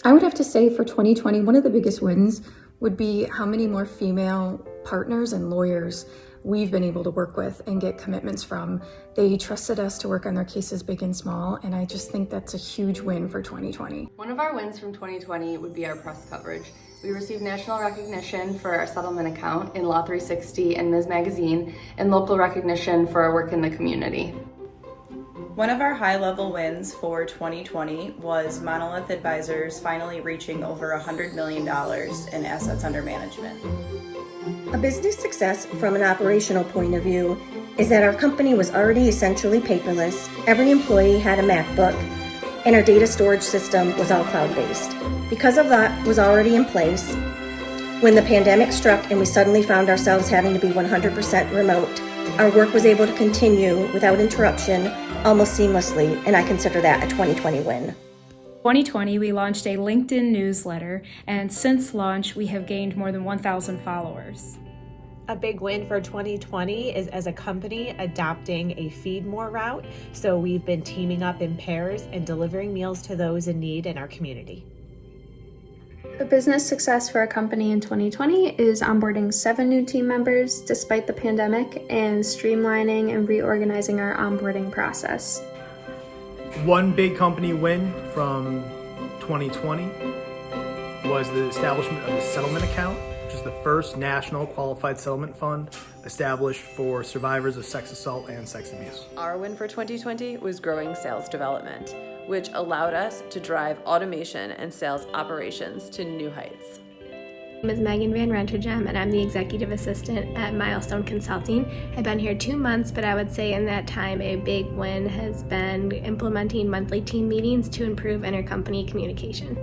I would have to say for 2020, one of the biggest wins would be how many more female partners and lawyers we've been able to work with and get commitments from. They trusted us to work on their cases big and small, and I just think that's a huge win for 2020. One of our wins from 2020 would be our press coverage. We received national recognition for our settlement account in Law 360 and Ms. Magazine, and local recognition for our work in the community. One of our high-level wins for 2020 was Monolith Advisors finally reaching over $100 million in assets under management. A business success from an operational point of view is that our company was already essentially paperless, every employee had a MacBook, and our data storage system was all cloud-based. Because of that was already in place, when the pandemic struck and we suddenly found ourselves having to be 100% remote, our work was able to continue without interruption almost seamlessly, and I consider that a 2020 win. 2020, we launched a LinkedIn newsletter, and since launch, we have gained more than 1,000 followers. A big win for 2020 is as a company adopting a feed more route. So we've been teaming up in pairs and delivering meals to those in need in our community. A business success for our company in 2020 is onboarding 7 new team members despite the pandemic and streamlining and reorganizing our onboarding process. One big company win from 2020 was the establishment of the settlement account, which is the first national qualified settlement fund established for survivors of sex assault and sex abuse. Our win for 2020 was growing sales development, which allowed us to drive automation and sales operations to new heights. My name is Megan Van Rentergem, and I'm the Executive Assistant at Milestone Consulting. I've been here 2 months, but I would say in that time a big win has been implementing monthly team meetings to improve intercompany communication.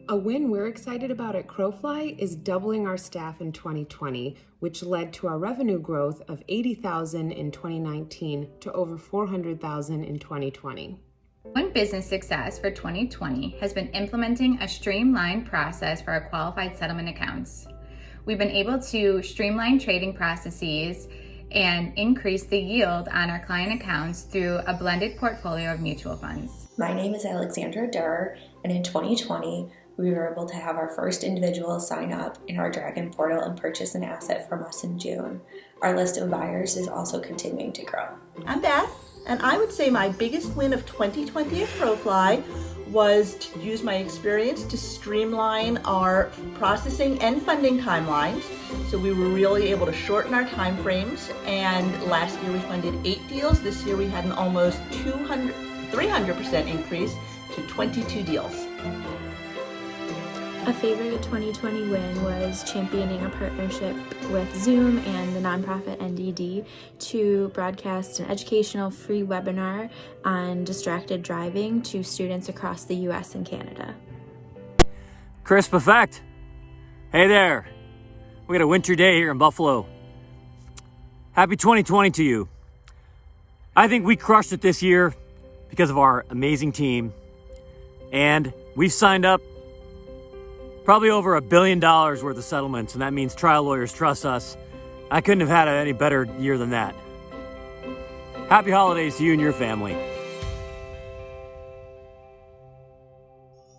A win we're excited about at CrowFly is doubling our staff in 2020, which led to our revenue growth of $80,000 in 2019 to over $400,000 in 2020. One business success for 2020 has been implementing a streamlined process for our qualified settlement accounts. We've been able to streamline trading processes and increase the yield on our client accounts through a blended portfolio of mutual funds. My name is Alexandra Durr, and in 2020, we were able to have our first individual sign up in our Dragon portal and purchase an asset from us in June. Our list of buyers is also continuing to grow. I'm Beth, and I would say my biggest win of 2020 at CrowFly was to use my experience to streamline our processing and funding timelines. So we were really able to shorten our time frames, and last year we funded 8 deals. This year we had an almost 300% increase to 22 deals. A favorite 2020 win was championing a partnership with Zoom and the nonprofit NDD to broadcast an educational free webinar on distracted driving to students across the US and Canada. Crisp effect. Hey there. We got a winter day here in Buffalo. Happy 2020 to you. I think we crushed it this year because of our amazing team, and we've signed up probably over $1 billion worth of settlements, and that means trial lawyers trust us. I couldn't have had any better year than that. Happy holidays to you and your family.